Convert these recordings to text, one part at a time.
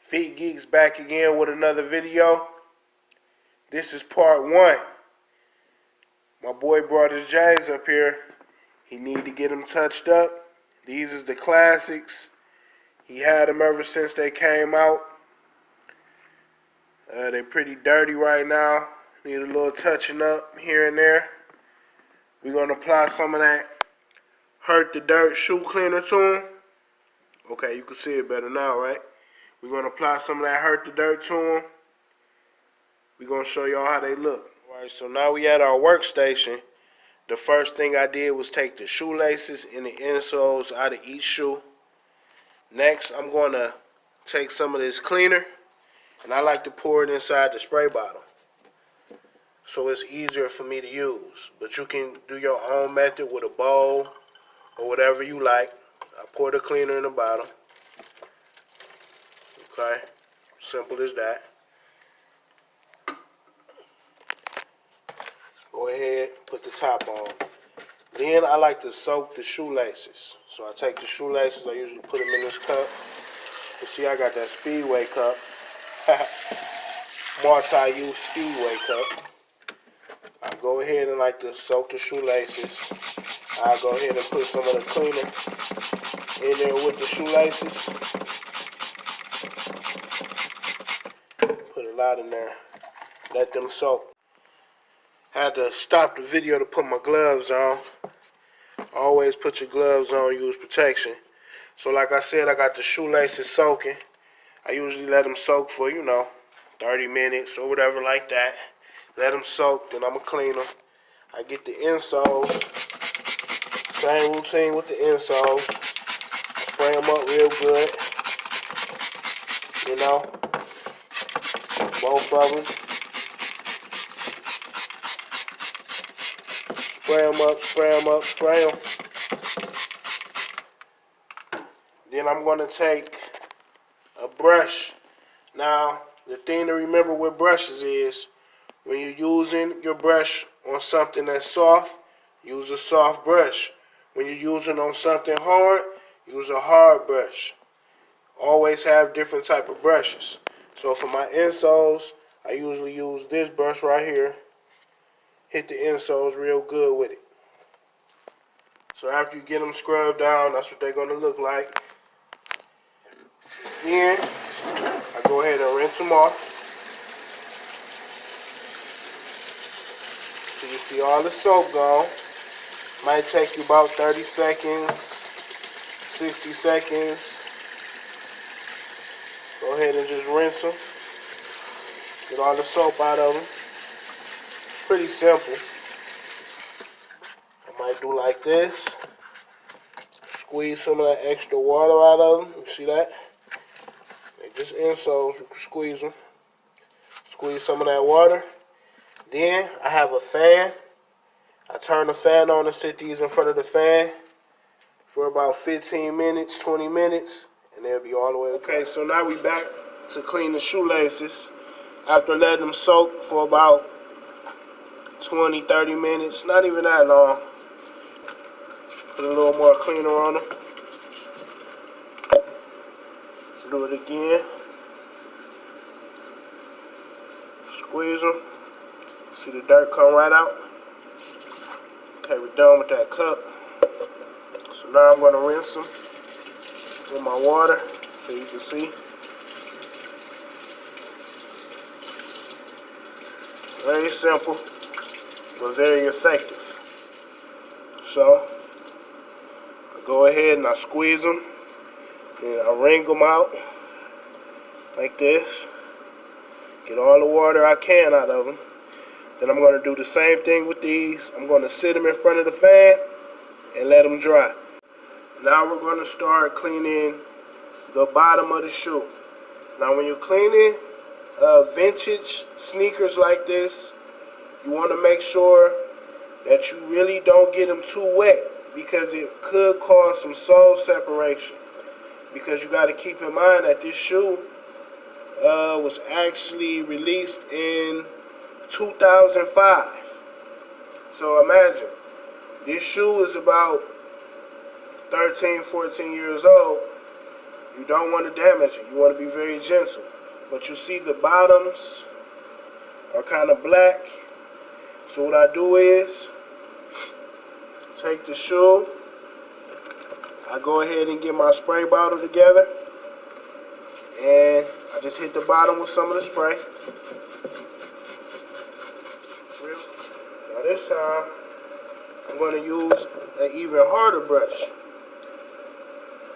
Feet Geeks back again with another video. This is part 1. My boy brought his J's up here. He need to get them touched up. These is the classics. He had them ever since they came out. They're pretty dirty right now. Need a little touching up here and there. We're going to apply some of that Hurt the Dirt shoe cleaner to them. Okay, you can see it better now, right? We're going to apply some of that Hurt the Dirt to them. We're going to show y'all how they look. All right, so now we at our workstation. The first thing I did was take the shoelaces and the insoles out of each shoe. Next, I'm going to take some of this cleaner, and I like to pour it inside the spray bottle so it's easier for me to use. But you can do your own method with a bowl or whatever you like. I pour the cleaner in the bottle. Okay, simple as that. Go ahead, put the top on. Then I like to soak the shoelaces. So I take the shoelaces, I usually put them in this cup. You see I got that Speedway cup. Multi-use Speedway cup. I go ahead and like to soak the shoelaces. I go ahead and put some of the cleaner in there with the shoelaces. Put a lot in there. Let them soak. Had to stop the video to put my gloves on. Always put your gloves on, use protection. So like I said, I got the shoelaces soaking. I usually let them soak for, 30 minutes or whatever like that. Let them soak, then I'm going to clean them. I get the insoles. Same routine with the insoles. Spray them up real good. Both of them. Spray them up, spray them up, spray them. Then I'm going to take a brush. Now, the thing to remember with brushes is when you're using your brush on something that's soft, use a soft brush. When you're using on something hard, use a hard brush. Always have different type of brushes. So for my insoles, I usually use this brush right here. Hit the insoles real good with it. So after you get them scrubbed down, that's what they're going to look like. Then I go ahead and rinse them off. So you see all the soap gone. Might take you about 30 seconds, 60 seconds. Go ahead and just rinse them. Get all the soap out of them. Pretty simple. I might do like this. Squeeze some of that extra water out of them. You see that? They're just insoles. You can squeeze them. Squeeze some of that water. Then I have a fan. I turn the fan on and sit these in front of the fan for about 15 minutes, 20 minutes, and they'll be all the way okay. So now we back to clean the shoelaces after letting them soak for about 20, 30 minutes, not even that long. Put a little more cleaner on them. Do it again. Squeeze them. See the dirt come right out. Okay, we're done with that cup. So now I'm going to rinse them with my water so you can see. Very simple, but very effective. So I go ahead and I squeeze them, and I wring them out like this. Get all the water I can out of them. Then I'm going to do the same thing with these. I'm going to sit them in front of the fan and let them dry. Now we're going to start cleaning the bottom of the shoe. Now when you're cleaning vintage sneakers like this, you want to make sure that you really don't get them too wet, because it could cause some sole separation. Because you got to keep in mind that this shoe was actually released in 2005. So imagine, this shoe is about 13, 14 years old. You don't want to damage it. You want to be very gentle. But you see the bottoms are kind of black. So what I do is take the shoe. I go ahead and get my spray bottle together. And I just hit the bottom with some of the spray. Now this time, I'm going to use an even harder brush.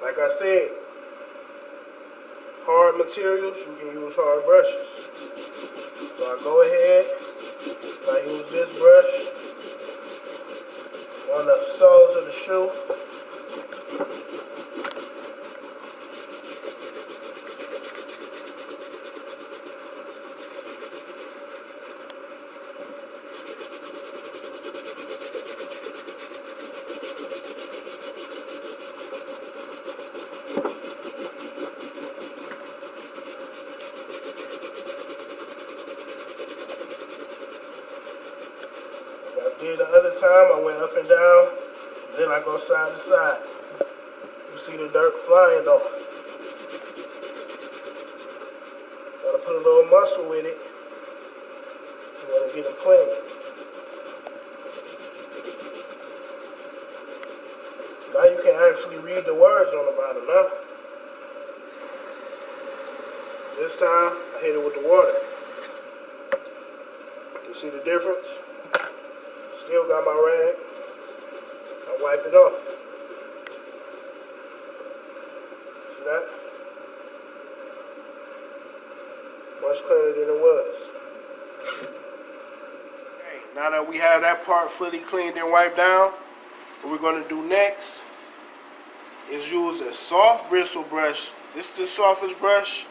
Like I said, hard materials, you can use hard brushes. So I go ahead, I use this brush on the soles of the shoe. The other time I went up and down, then I go side to side. You see the dirt flying off. Gotta put a little muscle with it. You wanna get it clean. Now you can actually read the words on the bottom now. This time I hit it with the water. You see the difference? Still got my rag. I wipe it off. See that? Much cleaner than it was. Okay, now that we have that part fully cleaned and wiped down, what we're going to do next is use a soft bristle brush. This is the softest brush.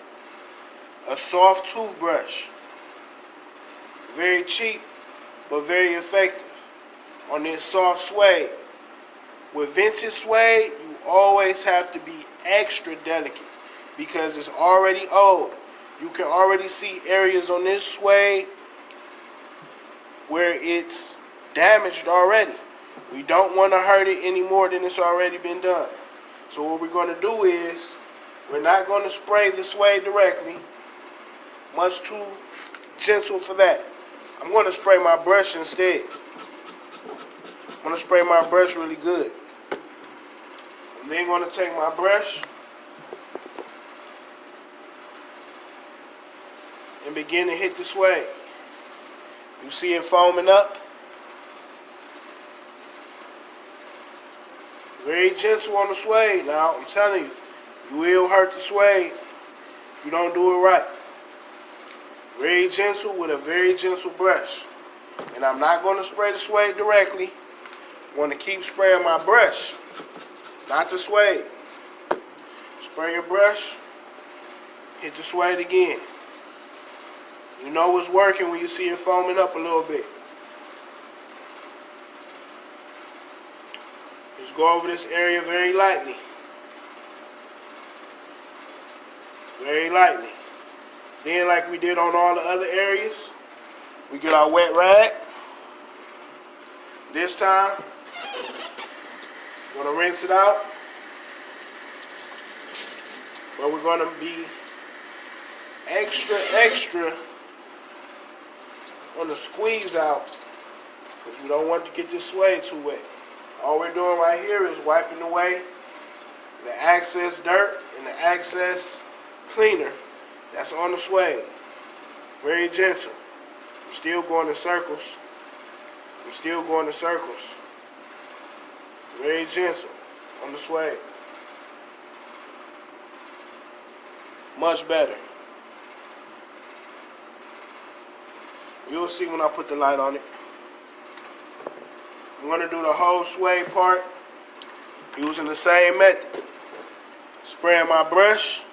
A soft toothbrush. Very cheap, but very effective. On this soft suede. With vintage suede, you always have to be extra delicate because it's already old. You can already see areas on this suede where it's damaged already. We don't want to hurt it any more than it's already been done. So what we're going to do is, we're not going to spray the suede directly. Much too gentle for that. I'm going to spray my brush instead. I'm going to spray my brush really good. I'm then going to take my brush and begin to hit the suede. You see it foaming up? Very gentle on the suede. Now, I'm telling you, you will hurt the suede if you don't do it right. Very gentle with a very gentle brush. And I'm not going to spray the suede directly. I want to keep spraying my brush, not the suede. Spray your brush, hit the suede again. You know it's working when you see it foaming up a little bit. Just go over this area very lightly. Very lightly. Then, like we did on all the other areas, we get our wet rag. This time, we're going to rinse it out. But we're going to be extra on the squeeze out because we don't want to get this suede too wet. All we're doing right here is wiping away the excess dirt and the excess cleaner that's on the suede. Very gentle. I'm still going in circles. I'm still going in circles. Very gentle on the suede. Much better. You'll see when I put the light on it. I'm going to do the whole suede part using the same method. Spraying my brush,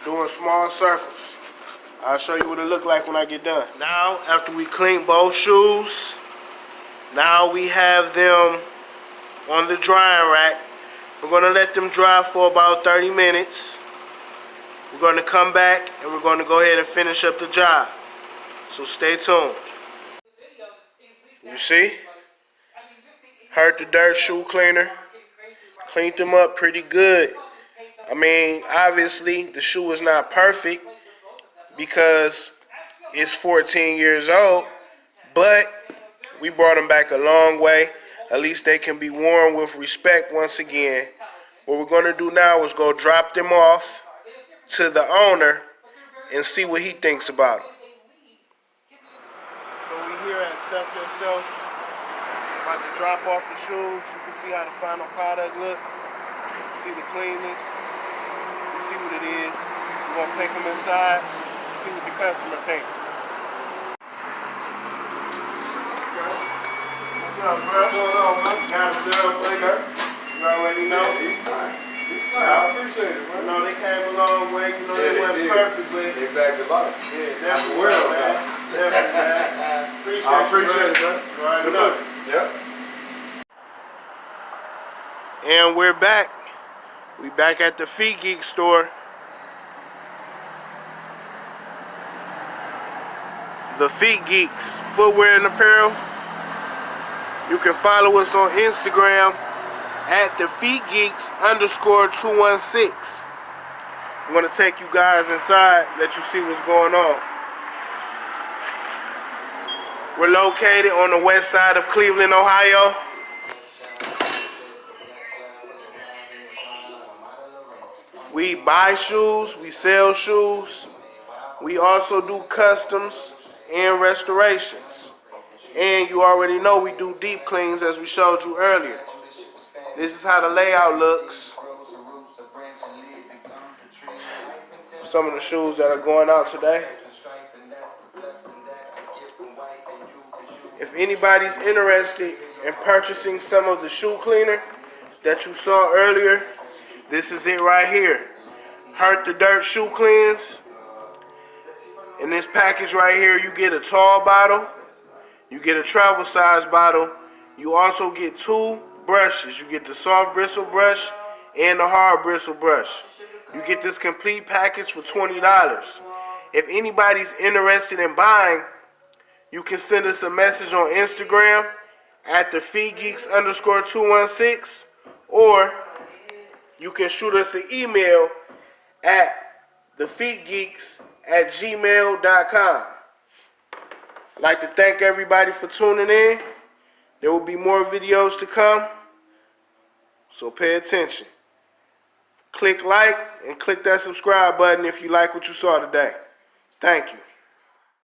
doing small circles. I'll show you what it look like when I get done. Now, after we clean both shoes, now we have them on the drying rack. We're going to let them dry for about 30 minutes. We're going to come back and we're going to go ahead and finish up the job. So stay tuned. You see? Heard the dirt shoe cleaner. Cleaned them up pretty good. I mean, obviously the shoe is not perfect because it's 14 years old, but we brought them back a long way. At least they can be worn with respect once again. What we're going to do now is go drop them off to the owner and see what he thinks about them. So we here at Stuff Yourself, about to drop off the shoes. You can see how the final product look. See the cleanness. You see what it is. We're going to take them inside and see what the customer thinks. What's up, bro? What's going on, man? Got a girl flavor. You already know. Yeah, he's fine. I appreciate it, man. You know, they came a long way. You know, yeah, they wasn't perfect, but they back to life. Yeah, definitely, man. Definitely, man. I appreciate it, man. You already know. Yep. And we're back. We back at the Feet Geeks store. The Feet Geeks footwear and apparel. You can follow us on Instagram at the Feet Geeks _216. I'm gonna take you guys inside, let you see what's going on. We're located on the west side of Cleveland, Ohio. We buy shoes, we sell shoes. We also do customs and restorations. And you already know we do deep cleans as we showed you earlier. This is how the layout looks. Some of the shoes that are going out today. If anybody's interested in purchasing some of the shoe cleaner that you saw earlier, this is it right here. Hurt the Dirt Shoe Cleanse. In this package right here, you get a tall bottle. You get a travel size bottle. You also get 2 brushes. You get the soft bristle brush and the hard bristle brush. You get this complete package for $20. If anybody's interested in buying, you can send us a message on Instagram at the Feet Geeks _216, or you can shoot us an email at thefeetgeeks@gmail.com. I'd like to thank everybody for tuning in. There will be more videos to come, so pay attention. Click like and click that subscribe button if you like what you saw today. Thank you.